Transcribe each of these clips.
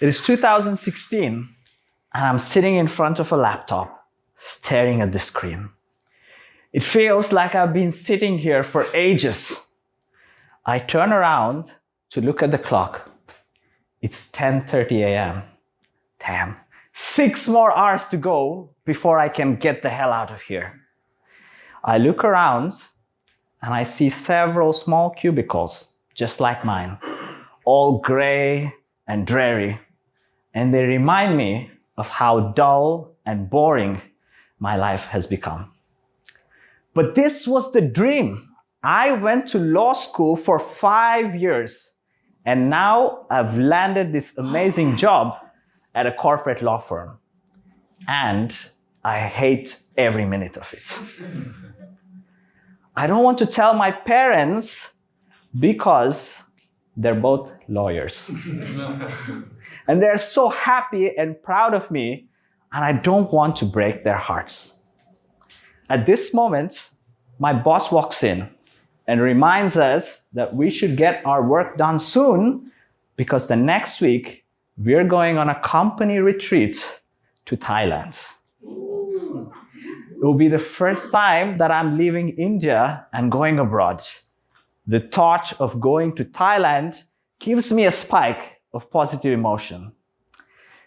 It is 2016, and I'm sitting in front of a laptop, staring at the screen. It feels like I've been sitting here for ages. I turn around to look at the clock. It's 10:30 a.m. Damn, 6 more hours to go before I can get the hell out of here. I look around and I see several small cubicles, just like mine, all gray and dreary. And they remind me of how dull and boring my life has become. But this was the dream. I went to law school for 5 years, and now I've landed this amazing job at a corporate law firm. And I hate every minute of it. I don't want to tell my parents because they're both lawyers. And they're so happy and proud of me, and I don't want to break their hearts. At this moment, my boss walks in and reminds us that we should get our work done soon because the next week we're going on a company retreat to Thailand. It will be the first time that I'm leaving India and going abroad. The thought of going to Thailand gives me a spike of positive emotion.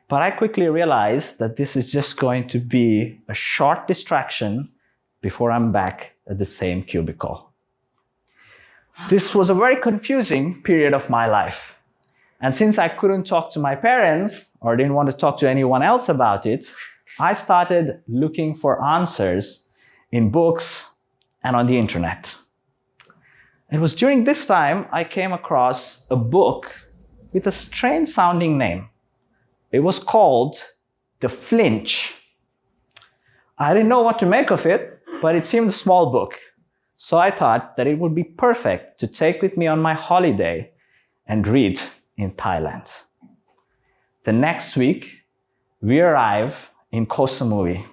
But I quickly realized that this is just going to be a short distraction before I'm back at the same cubicle. This was a very confusing period of my life. And since I couldn't talk to my parents or didn't want to talk to anyone else about it, I started looking for answers in books and on the internet. It was during this time I came across a book with a strange sounding name. It was called The Flinch. I didn't know what to make of it, but it seemed a small book. So I thought that it would be perfect to take with me on my holiday and read in Thailand. The next week, we arrive in Koh Samui.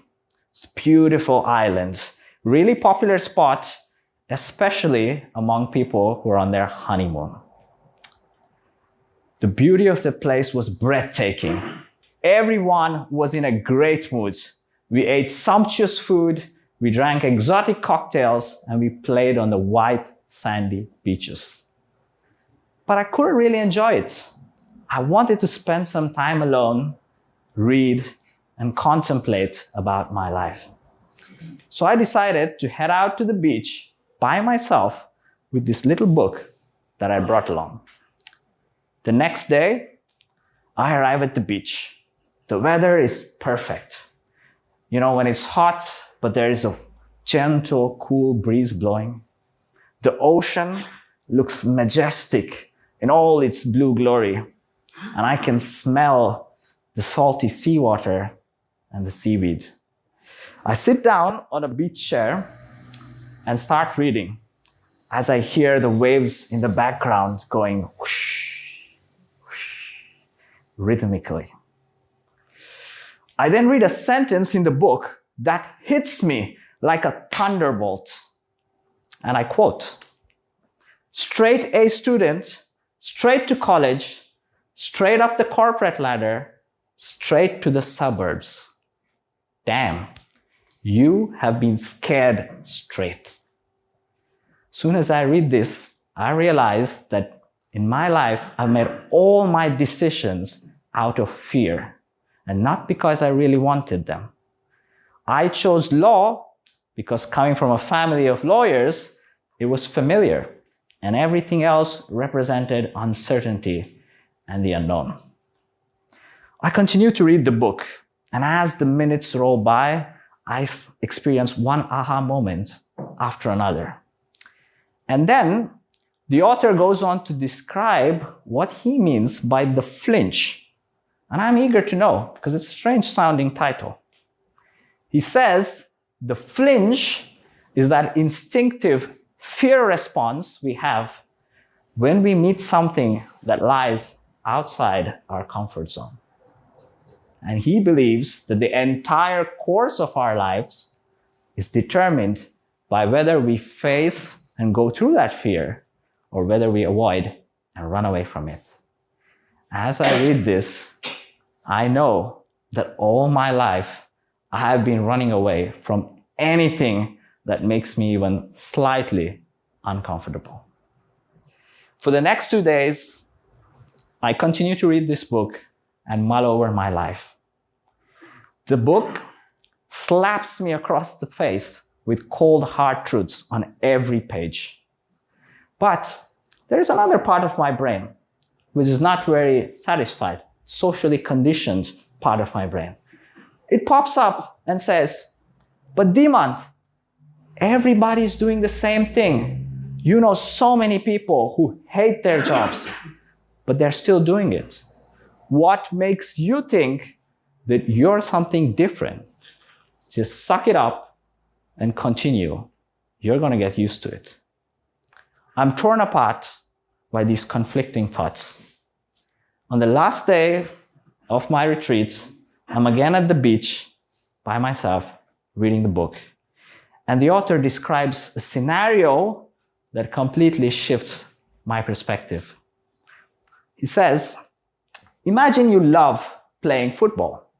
It's a beautiful island, really popular spot, especially among people who are on their honeymoon. The beauty of the place was breathtaking. Everyone was in a great mood. We ate sumptuous food, we drank exotic cocktails, and we played on the white, sandy beaches. But I couldn't really enjoy it. I wanted to spend some time alone, read, and contemplate about my life. So I decided to head out to the beach by myself with this little book that I brought along. The next day, I arrive at the beach. The weather is perfect. You know, when it's hot, but there is a gentle, cool breeze blowing. The ocean looks majestic in all its blue glory, and I can smell the salty seawater and the seaweed. I sit down on a beach chair and start reading as I hear the waves in the background going whoosh, whoosh, rhythmically. I then read a sentence in the book that hits me like a thunderbolt. And I quote, "Straight A student, straight to college, straight up the corporate ladder, straight to the suburbs. Damn, you have been scared straight." Soon as I read this, I realize that in my life, I've made all my decisions out of fear and not because I really wanted them. I chose law because coming from a family of lawyers, it was familiar, and everything else represented uncertainty and the unknown. I continue to read the book, and as the minutes roll by, I experience one aha moment after another. And then the author goes on to describe what he means by the flinch. And I'm eager to know, because it's a strange sounding title. He says the flinch is that instinctive fear response we have when we meet something that lies outside our comfort zone. And he believes that the entire course of our lives is determined by whether we face and go through that fear or whether we avoid and run away from it. As I read this, I know that all my life I have been running away from anything that makes me even slightly uncomfortable. For the next 2 days, I continue to read this book and mull over my life. The book slaps me across the face with cold, hard truths on every page. But there is another part of my brain which is not very satisfied, socially conditioned part of my brain. It pops up and says, but Dheemanth, everybody is doing the same thing. You know so many people who hate their jobs, but they're still doing it. What makes you think that you're something different? Just suck it up and continue. You're going to get used to it. I'm torn apart by these conflicting thoughts. On the last day of my retreat, I'm again at the beach by myself reading the book. And the author describes a scenario that completely shifts my perspective. He says, imagine you love playing football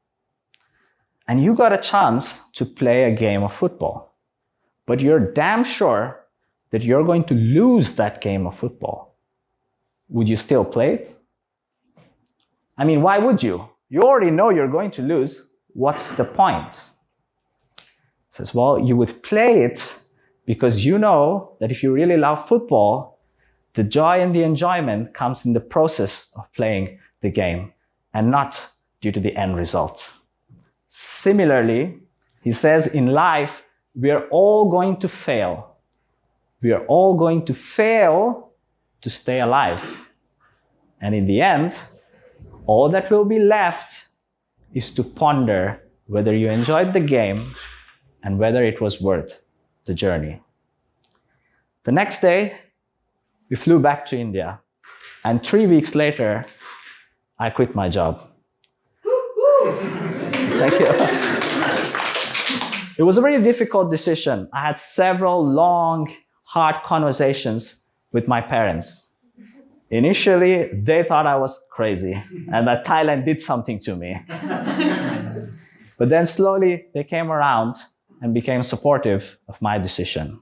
and you got a chance to play a game of football, but you're damn sure that you're going to lose that game of football. Would you still play it? I mean, why would you? You already know you're going to lose. What's the point? He says, well, you would play it because you know that if you really love football, the joy and the enjoyment comes in the process of playing the game and not due to the end result. Similarly, he says in life, we are all going to fail. We are all going to fail to stay alive. And in the end, all that will be left is to ponder whether you enjoyed the game and whether it was worth the journey. The next day, we flew back to India. And 3 weeks later, I quit my job. Thank you. It was a very difficult decision. I had several long, hard conversations with my parents. Initially, they thought I was crazy and that Thailand did something to me. But then slowly they came around and became supportive of my decision.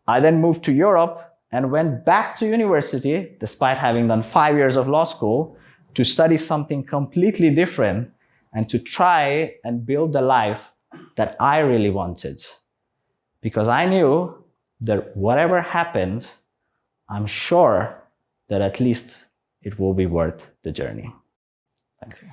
I then moved to Europe and went back to university, despite having done 5 years of law school, to study something completely different and to try and build the life that I really wanted. Because I knew that whatever happened, I'm sure that at least it will be worth the journey. Thank you.